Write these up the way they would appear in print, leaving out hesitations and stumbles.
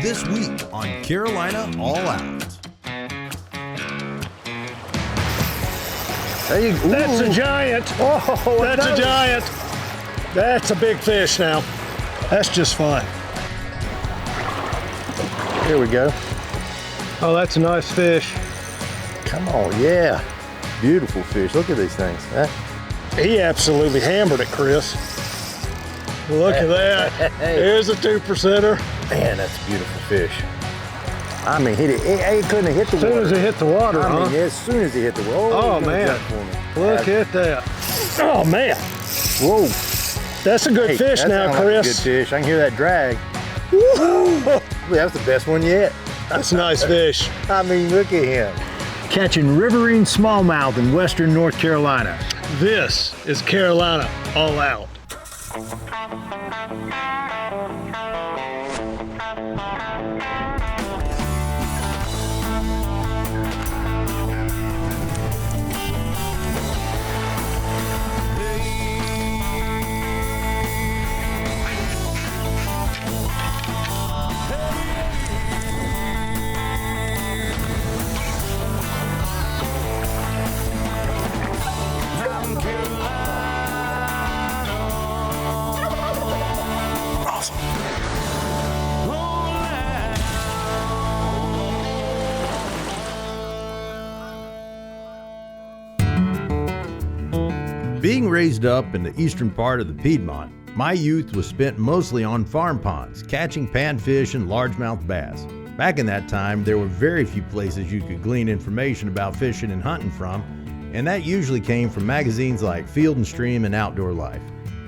This week on Carolina All Out. That's a giant. Oh, that's a giant. That's a big fish now. That's just fine. Here we go. Oh, that's a nice fish. Come on, yeah. Beautiful fish. Look at these things. Huh? He absolutely hammered it, Chris. Look at that. Here's a 2%er. Man, that's a beautiful fish. I mean, he couldn't have hit the water. As soon as he hit the water, I mean, as soon as he hit the water. Oh man. Look at that. Oh, man. Whoa. That's a good fish now, Chris. Like a good fish. I can hear that drag. Woo! That's the best one yet. That's a nice fish. I mean, look at him. Catching riverine smallmouth in western North Carolina. This is Carolina All Out. Being raised up in the eastern part of the Piedmont, my youth was spent mostly on farm ponds, catching panfish and largemouth bass. Back in that time, there were very few places you could glean information about fishing and hunting from, and that usually came from magazines like Field and Stream and Outdoor Life.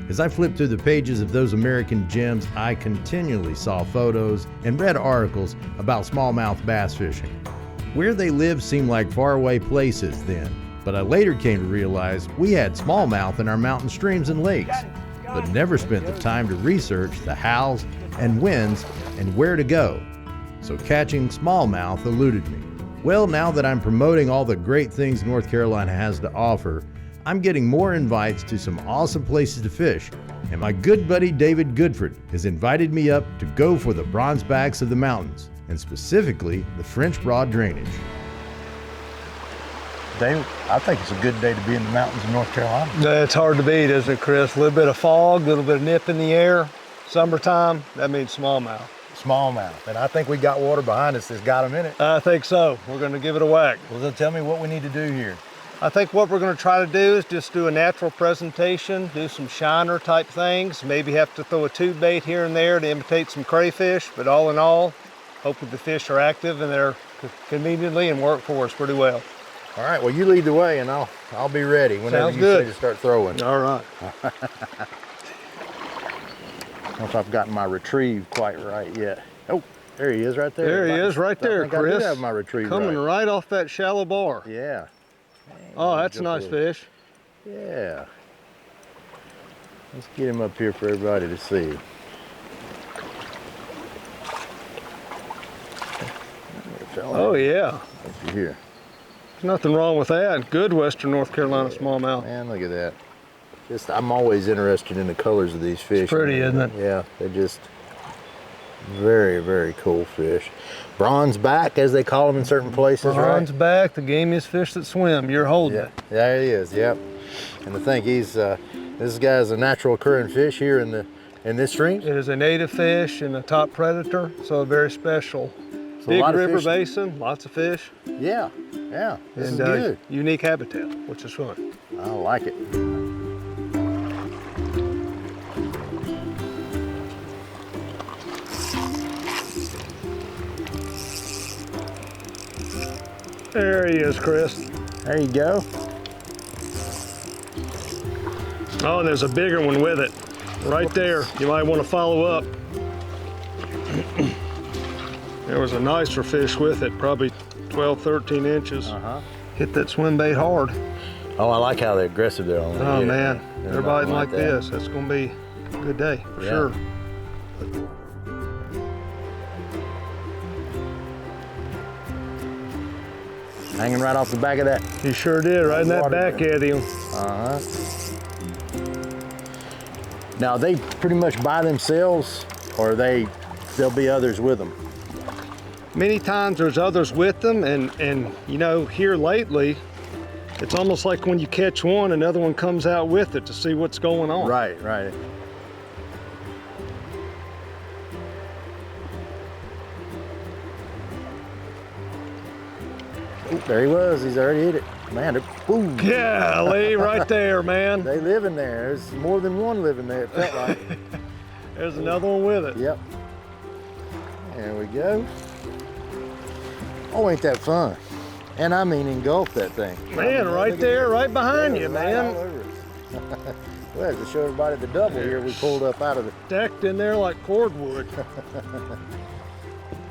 As I flipped through the pages of those American gems, I continually saw photos and read articles about smallmouth bass fishing. Where they lived seemed like faraway places then, but I later came to realize we had smallmouth in our mountain streams and lakes, but never spent the time to research the hows and whens and where to go. So catching smallmouth eluded me. Well, now that I'm promoting all the great things North Carolina has to offer, I'm getting more invites to some awesome places to fish, and my good buddy David Goodfred has invited me up to go for the bronzebacks of the mountains, and specifically the French Broad drainage. David, I think it's a good day to be in the mountains of North Carolina. It's hard to beat, isn't it, Chris? A little bit of fog, a little bit of nip in the air. Summertime, that means smallmouth. Smallmouth, and I think we got water behind us that's got them in it. I think so. We're going to give it a whack. Well, then tell me what we need to do here. I think what we're going to try to do is just do a natural presentation, do some shiner type things, maybe have to throw a tube bait here and there to imitate some crayfish, but all in all, hopefully the fish are active and they're conveniently and work for us pretty well. All right, well, you lead the way and I'll be ready whenever you say to start throwing. All right. I don't know if I've gotten my retrieve quite right yet. Oh, there he is right there. There he is right there, Chris. I did have my retrieve coming right off that shallow bar. Yeah. Oh, that's a nice fish. Yeah. Let's get him up here for everybody to see. Oh, yeah. Up here. There's nothing wrong with that. Good western North Carolina smallmouth. Man, look at that. I'm always interested in the colors of these fish. It's pretty, isn't it? Yeah, they're just very, very cool fish. Bronzeback, as they call them in certain places, right? Bronzeback, the gamiest fish that swim. You're holding it. Yeah, he is, yep. And I think this guy's a natural occurring fish here in this stream. It is a native fish and a top predator, so very special. So big river basin, lots of fish. Yeah, this is good. Unique habitat, which is fun. I like it. There he is, Chris. There you go. Oh, and there's a bigger one with it. Right there. You might want to follow up. There was a nicer fish with it, probably 12, 13 inches. Hit that swim bait hard. Oh, I like how they're aggressive there on the Oh, man. They're biting like this. That's going to be a good day, for sure. Hanging right off the back of that. He sure did, right in that back eddy. Now, they pretty much by themselves, or there'll be others with them? Many times there's others with them, and you know, here lately, it's almost like when you catch one, another one comes out with it to see what's going on. Right, right. Oh, there he was. He's already hit it. Man, boom. Yeah, Lee, right there, man. They live in there. There's more than one living there, it felt like. There's another one with it. Yep. There we go. Oh, ain't that fun? And I mean engulf that thing. Man, right there, right behind you, Right man. all over us. Well, to show everybody the double here we pulled up out of the... Stacked in there like cordwood.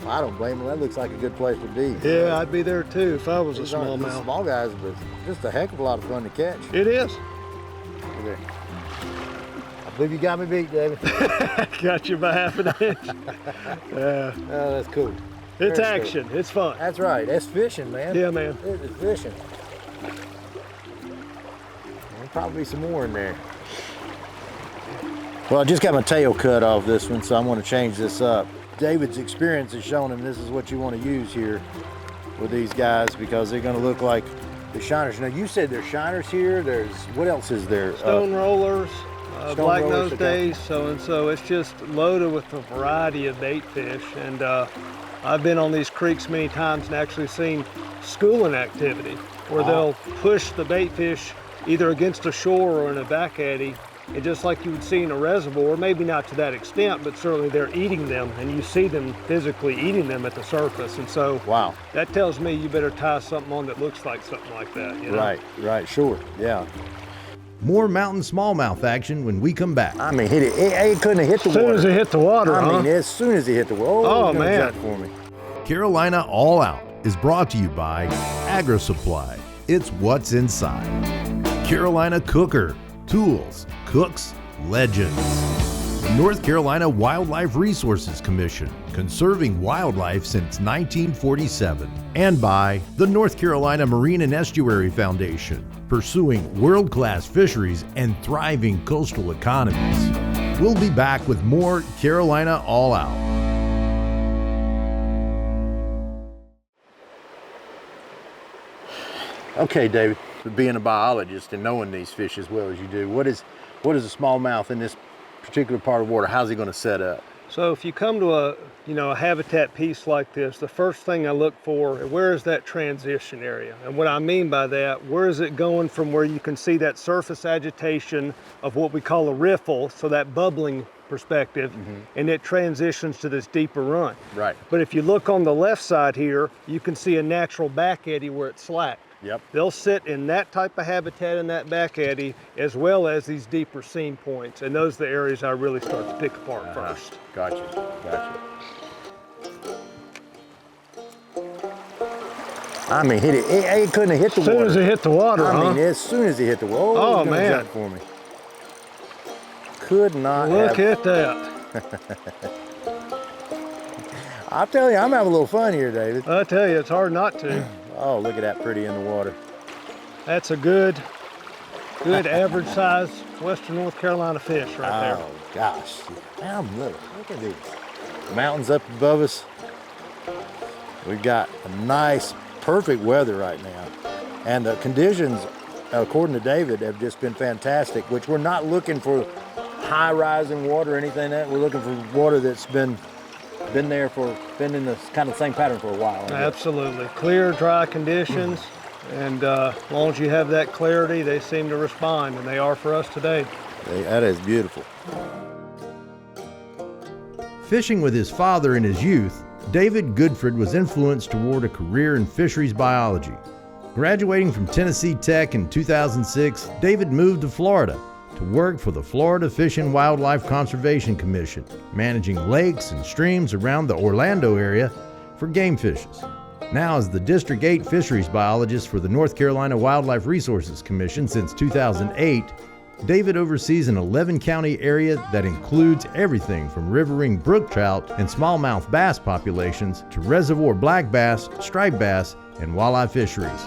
I don't blame them. That looks like a good place to be. Yeah, I'd be there too if I was a These aren't smallmouth. small guys, but just a heck of a lot of fun to catch. It is. Look there. I believe you got me beat, David. Got you by half an inch. Yeah. Oh, that's cool. It's Very action. It's fun. That's right. That's fishing, man. Yeah, man. It is fishing. There'll probably be some more in there. Well, I just got my tail cut off this one, so I'm going to change this up. David's experience has shown him this is what you want to use here with these guys because they're going to look like the shiners. Now, you said there's shiners here. There's, what else is there? Stone rollers, black rollers, nose okay. days, so it's just loaded with a variety of bait fish. And I've been on these creeks many times and actually seen schooling activity where they'll push the bait fish either against a shore or in a back eddy. And just like you would see in a reservoir, maybe not to that extent, but certainly they're eating them, and you see them physically eating them at the surface. And so Wow. that tells me you better tie something on that looks like something like that. You know? Right, sure, yeah. More mountain smallmouth action when we come back. I mean, hit it. It couldn't have hit the As soon water. as it hit the water, I huh? mean, as soon as he hit the water. Oh, it's gonna man. jump for me. Carolina All Out is brought to you by Agri Supply. It's what's inside. Carolina Cooker, tools, cooks, legends. The North Carolina Wildlife Resources Commission, conserving wildlife since 1947. And by the North Carolina Marine and Estuary Foundation, pursuing world-class fisheries and thriving coastal economies. We'll be back with more Carolina All Out. Okay, David, being a biologist and knowing these fish as well as you do, what is a smallmouth in this particular part of water? How's he going to set up? So if you come to a habitat piece like this, the first thing I look for, where is that transition area? And what I mean by that, where is it going from where you can see that surface agitation of what we call a riffle, so that bubbling perspective, and it transitions to this deeper run. Right. But if you look on the left side here, you can see a natural back eddy where it's slack. Yep. They'll sit in that type of habitat in that back eddy, as well as these deeper seam points. And those are the areas I really start to pick apart first. Gotcha. I mean, hit it. It couldn't have hit the As soon water. as it hit the water, I huh? mean, as soon as he hit the water, Oh, it was gonna man. jump for me. Could not Look have. at that. I'll tell you, I'm having a little fun here, David. I tell you, it's hard not to. Oh, look at that pretty in the water. That's a good average size Western North Carolina fish right there. Oh, gosh. Man, I'm little. Look at these. Mountains up above us. We've got a nice, perfect weather right now. And the conditions, according to David, have just been fantastic, which we're not looking for high rising water or anything like that. We're looking for water that's been in the kind of same pattern for a while. Absolutely. Clear, dry conditions. And as long as you have that clarity, they seem to respond, and they are for us today. That is beautiful. Fishing with his father in his youth, David Goodfred was influenced toward a career in fisheries biology. Graduating from Tennessee Tech in 2006, David moved to Florida to work for the Florida Fish and Wildlife Conservation Commission, managing lakes and streams around the Orlando area for game fishes. Now as the District 8 Fisheries Biologist for the North Carolina Wildlife Resources Commission since 2008, David oversees an 11-county area that includes everything from riverine brook trout and smallmouth bass populations to reservoir black bass, striped bass, and walleye fisheries.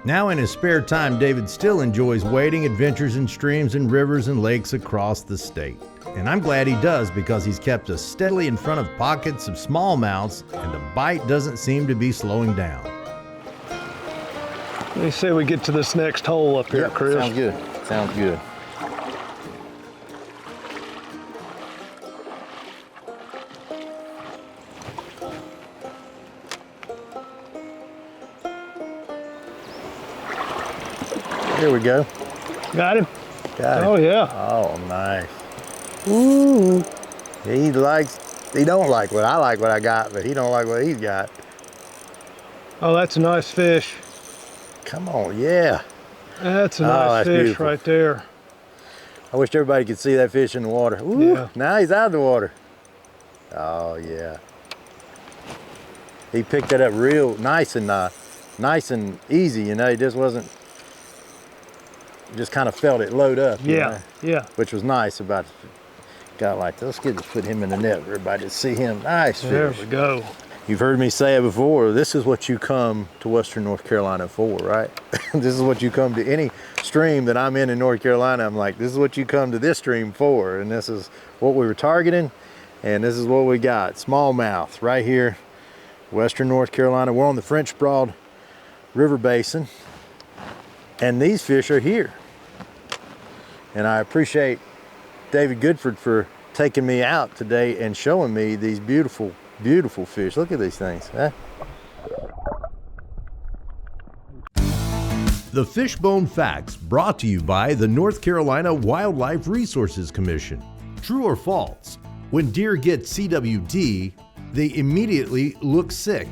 Now in his spare time, David still enjoys wading adventures in streams and rivers and lakes across the state. And I'm glad he does, because he's kept us steadily in front of pockets of smallmouths, and the bite doesn't seem to be slowing down. Let me say we get to this next hole up here, Chris. Sounds good. Sounds good. Here we go. Got him? Got him. Oh, yeah. Oh, nice. Ooh. He don't like what I got, but he don't like what he's got. Oh, that's a nice fish. Come on, yeah. That's a nice fish beautiful. right there. I wish everybody could see that fish in the water. Ooh, Yeah. now he's out of the water. Oh, yeah. He picked it up real nice and easy, you know. He just wasn't, just kind of felt it load up. you know, Yeah. Which was nice about it. Got like, let's put him in the net for everybody to see him. Nice fish. There we go. You've heard me say it before, this is what you come to Western North Carolina for, right? This is what you come to any stream that I'm in North Carolina. I'm like, this is what you come to this stream for. And this is what we were targeting. And this is what we got. Smallmouth right here, Western North Carolina. We're on the French Broad River Basin. And these fish are here. And I appreciate David Goodfred for taking me out today and showing me these beautiful, beautiful fish. Look at these things. Huh? The Fishbone Facts, brought to you by the North Carolina Wildlife Resources Commission. True or false? When deer get CWD, they immediately look sick.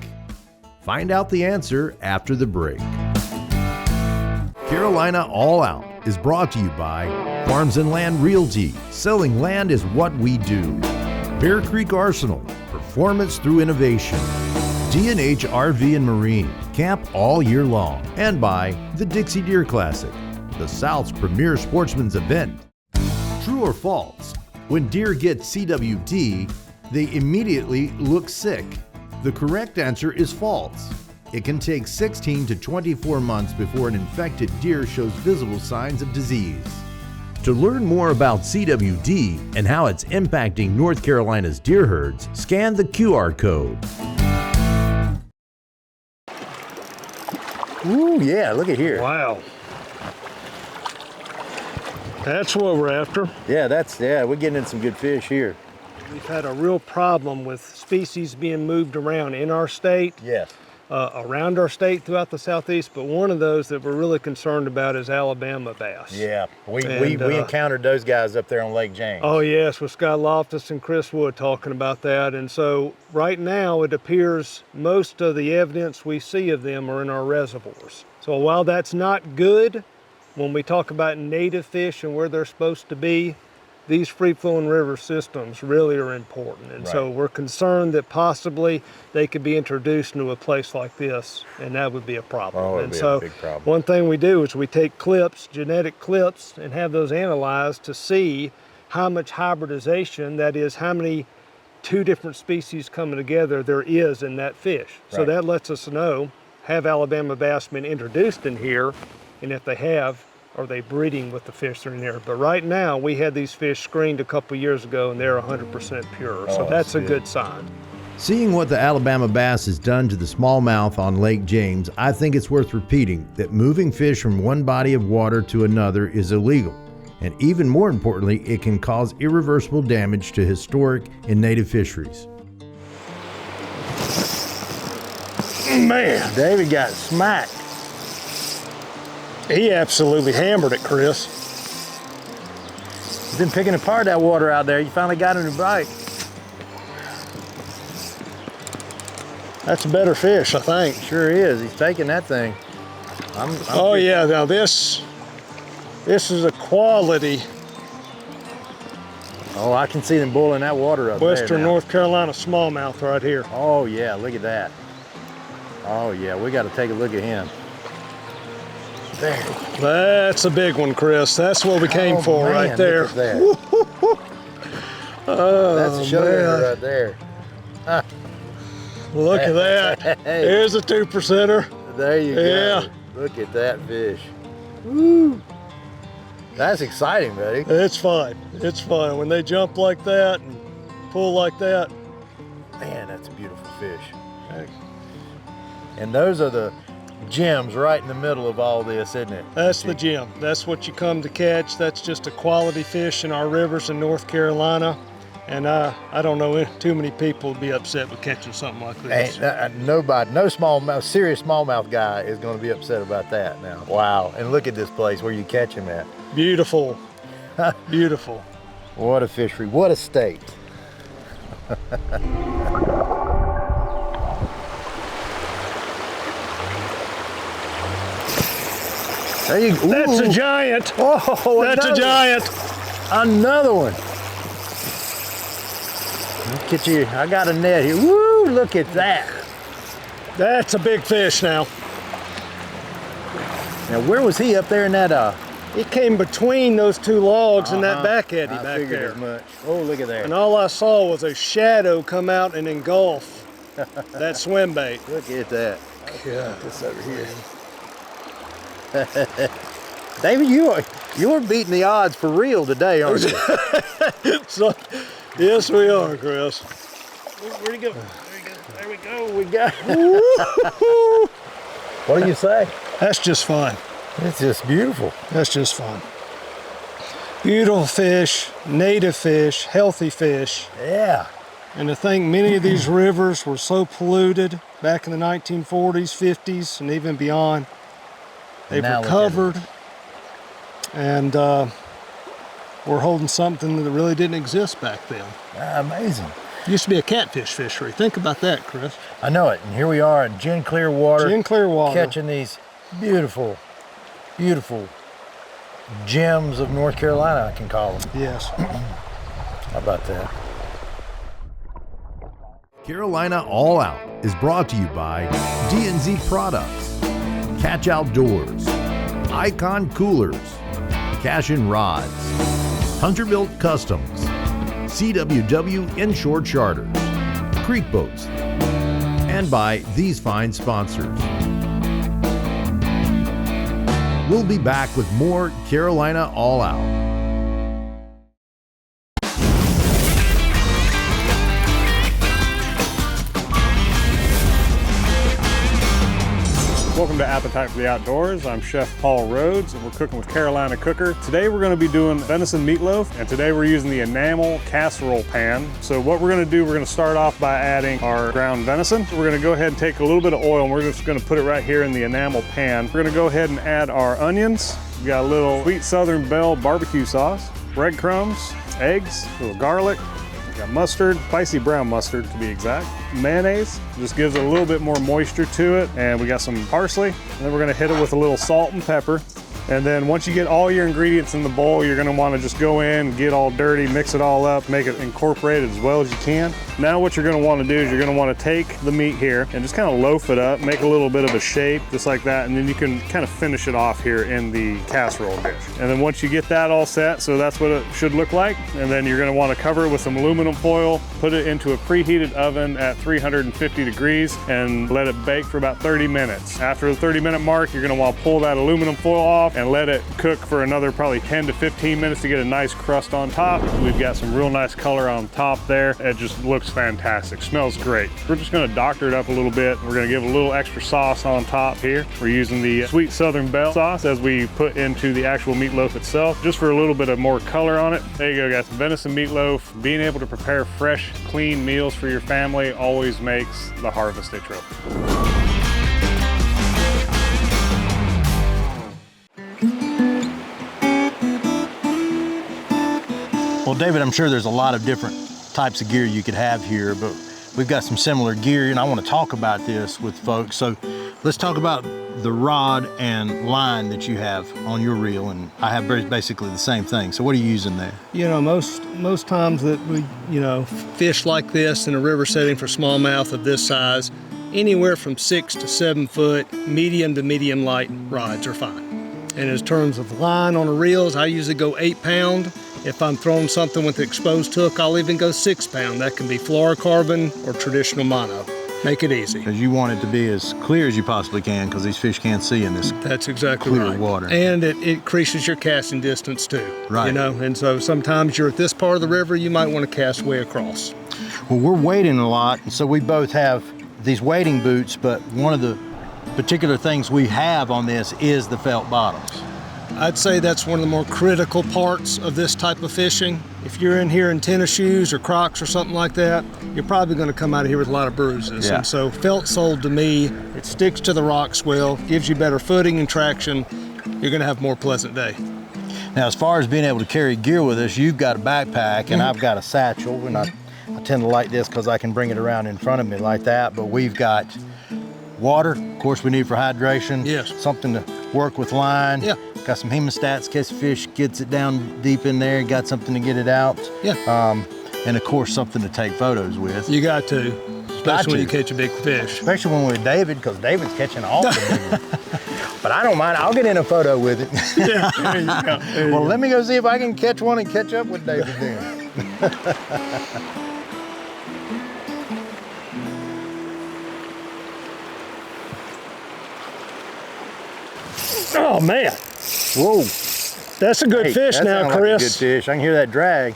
Find out the answer after the break. Carolina All Out is brought to you by Farms and Land Realty. Selling land is what we do. Bear Creek Arsenal, performance through innovation. D&H RV and Marine, camp all year long. And by the Dixie Deer Classic, the South's premier sportsman's event. True or false? When deer get CWD, they immediately look sick. The correct answer is false. It can take 16 to 24 months before an infected deer shows visible signs of disease. To learn more about CWD and how it's impacting North Carolina's deer herds, scan the QR code. Ooh, yeah, look at here. Wow. That's what we're after. Yeah, we're getting in some good fish here. We've had a real problem with species being moved around in our state, Yes. around our state throughout the southeast, but one of those that we're really concerned about is Alabama bass. Yeah, we And, encountered those guys up there on Lake James. Oh yes, with Scott Loftus and Chris Wood talking about that. And so right now it appears most of the evidence we see of them are in our reservoirs. So while that's not good, when we talk about native fish and where they're supposed to be, these free-flowing river systems really are important. And so Right. we're concerned that possibly they could be introduced into a place like this, and that would be a problem. Oh, it'd and be a so big problem. one thing we do is we take clips, genetic clips, and have those analyzed to see how much hybridization, that is, how many two different species coming together there is in that fish. So Right. that lets us know, have Alabama bass been introduced in here, and if they have, are they breeding with the fish that are in there? But right now, we had these fish screened a couple years ago, and they're 100% pure. So Oh, that's a good. good sign. Seeing what the Alabama bass has done to the smallmouth on Lake James, I think it's worth repeating that moving fish from one body of water to another is illegal. And even more importantly, it can cause irreversible damage to historic and native fisheries. Man, David got smacked. he absolutely hammered it, Chris. He's been picking apart that water out there. You finally got him to bite. That's a better fish, I think. Sure is. He's taking that thing. I'm Oh yeah, now this is a quality Oh, I can see them boiling that water up there Western now. North Carolina smallmouth right here. Oh yeah, look at that. Oh yeah, we got to take a look at him. There. That's a big one, Chris. That's what we came Oh, for man, right there. Look at that. That's a show man. right there. Look at that. Hey. Here's a 2%er. There you go. Yeah. Look at that fish. Woo! That's exciting, buddy. It's fun. It's fun. When they jump like that and pull like that. Man, that's a beautiful fish. And those are the gems right in the middle of all this, isn't it? That's the gem. That's what you come to catch. That's just a quality fish in our rivers in North Carolina. And I don't know too many people would be upset with catching something like this. Nobody, no smallmouth, serious smallmouth guy is going to be upset about that now. Wow, and look at this place where you catch them at. Beautiful, beautiful. What a fishery, what a state. There you go. That's a giant. Oh, that's a giant. Another one. Look at you, I got a net here. Woo, look at that. That's a big fish now. Now, where was he up there in that? He came between those two logs and that back eddy I back figured there. as much. Oh, look at that. And all I saw was a shadow come out and engulf that swim bait. Look at that. God, this over here. David, you're beating the odds for real today, aren't you? So, yes, we are, Chris. Where'd he go? There we go. We got. What do you say? That's just fun. It's just beautiful. That's just fun. Beautiful fish, native fish, healthy fish. Yeah. And to think many of these rivers were so polluted back in the 1940s, 50s, and even beyond. They've recovered, and we're holding something that really didn't exist back then. Amazing. Used to be a catfish fishery. Think about that, Chris. I know it. And here we are in gin clear water. Gin clear water. Catching these beautiful, beautiful gems of North Carolina, I can call them. Yes. How about that? Carolina All Out is brought to you by D&Z Products, Catch Outdoors, Icon Coolers, Cash and Rods, Hunterbuilt Customs, CWW Inshore Charters, Creek Boats, and by these fine sponsors. We'll be back with more Carolina All Out. Welcome to Appetite for the Outdoors. I'm Chef Paul Rhodes, and we're cooking with Carolina Cooker. Today we're going to be doing venison meatloaf, and today we're using the enamel casserole pan. So what we're going to do, we're going to start off by adding our ground venison. We're going to go ahead and take a little bit of oil, and we're just going to put it right here in the enamel pan. We're going to go ahead and add our onions. We got a little sweet Southern Belle barbecue sauce, breadcrumbs, eggs, a little garlic. Got mustard, spicy brown mustard to be exact. Mayonnaise, just gives it a little bit more moisture to it. And we got some parsley. And then we're gonna hit it with a little salt and pepper. And then once you get all your ingredients in the bowl, you're gonna wanna just go in, get all dirty, mix it all up, make it incorporated as well as you can. Now what you're gonna wanna do is you're gonna wanna take the meat here and just kind of loaf it up, make a little bit of a shape, just like that, and then you can kind of finish it off here in the casserole dish. And then once you get that all set, so that's what it should look like, and then you're gonna wanna cover it with some aluminum foil, put it into a preheated oven at 350 degrees, and let it bake for about 30 minutes. After the 30-minute mark, you're gonna wanna pull that aluminum foil off and let it cook for another probably 10 to 15 minutes to get a nice crust on top. We've got some real nice color on top there. It just looks fantastic, smells great. We're just gonna doctor it up a little bit. We're gonna give a little extra sauce on top here. We're using the sweet Southern Belle sauce as we put into the actual meatloaf itself, just for a little bit of more color on it. There you go, guys, venison meatloaf. Being able to prepare fresh, clean meals for your family always makes the harvest a trip. Well, David, I'm sure there's a lot of different types of gear you could have here, but we've got some similar gear, and I want to talk about this with folks. So let's talk about the rod and line that you have on your reel, and I have basically the same thing. So what are you using there? You know, most times that we, fish like this in a river setting for smallmouth of this size, anywhere from 6 to 7 foot, medium to medium light rods are fine. And in terms of line on the reels, I usually go 8 pound. If I'm throwing something with exposed hook, I'll even go 6 pound. That can be fluorocarbon or traditional mono. Make it easy. Because you want it to be as clear as you possibly can, because these fish can't see in this That's exactly clear right. water. And it increases your casting distance too. Right. You know, and so sometimes you're at this part of the river, you might want to cast way across. Well, we're wading a lot, and so we both have these wading boots, but one of the particular things we have on this is the felt bottoms. I'd say that's one of the more critical parts of this type of fishing. If you're in here in tennis shoes or Crocs or something like that, you're probably going to come out of here with a lot of bruises. Yeah. And so felt sole to me, it sticks to the rocks well, gives you better footing and traction. You're going to have a more pleasant day. Now, as far as being able to carry gear with us, you've got a backpack and I've got a satchel, and I tend to like this because I can bring it around in front of me like that, but we've got water, of course, we need for hydration. Yes. Something to work with line. Yeah. Got some hemostats, catch fish, gets it down deep in there, got something to get it out. Yeah. And of course, something to take photos with. You got to, especially when you catch a big fish. Especially when we're with David, because David's catching all the big ones. But I don't mind, I'll get in a photo with it. Yeah, there you go. There you Well, go. let me go see if I can catch one and catch up with David then. Oh man, Whoa. that's a good Hey, fish that now, sounds like a Chris. good fish. I can hear that drag.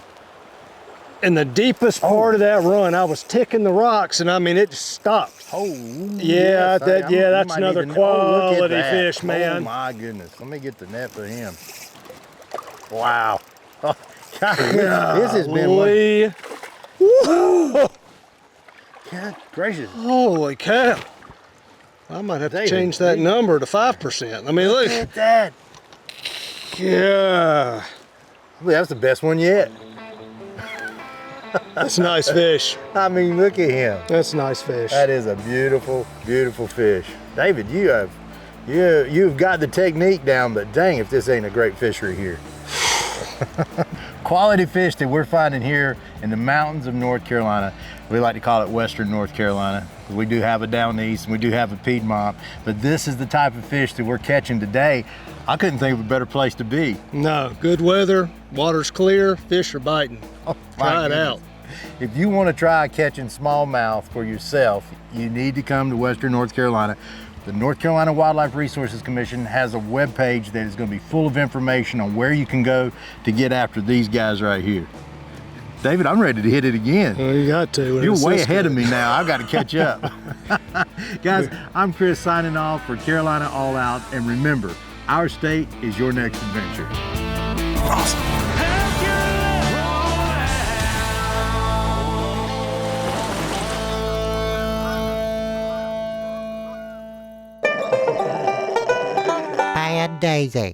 In the deepest part of that run, I was ticking the rocks, and I mean, it just stopped. Oh, Yeah, yes, that- you yeah, that's might need another to- oh, look at quality that. fish, man. Oh my goodness, let me get the net for him. Wow. Oh, God, this has been one. Golly. Woo! God gracious. Holy cow. I might have to David, change that number to 5%. I mean, Look look. at that. Yeah, That's the best one yet. that's a nice fish. I mean, look at him. That's a nice fish. That is a beautiful, beautiful fish. David, you've got the technique down, but dang if this ain't a great fishery here. Quality fish that we're finding here in the mountains of North Carolina. We like to call it Western North Carolina. We do have a down east and we do have a Piedmont, but this is the type of fish that we're catching today. I couldn't think of a better place to be. No, good weather, water's clear, fish are biting. Oh, my Try it goodness. out. If you want to try catching smallmouth for yourself, you need to come to Western North Carolina. The North Carolina Wildlife Resources Commission has a webpage that is going to be full of information on where you can go to get after these guys right here. David, I'm ready to hit it again. Well, you got to. You're way ahead of me now. I've got to catch up. Guys, I'm Chris signing off for Carolina All Out. And remember, our state is your next adventure. Bad Daisy.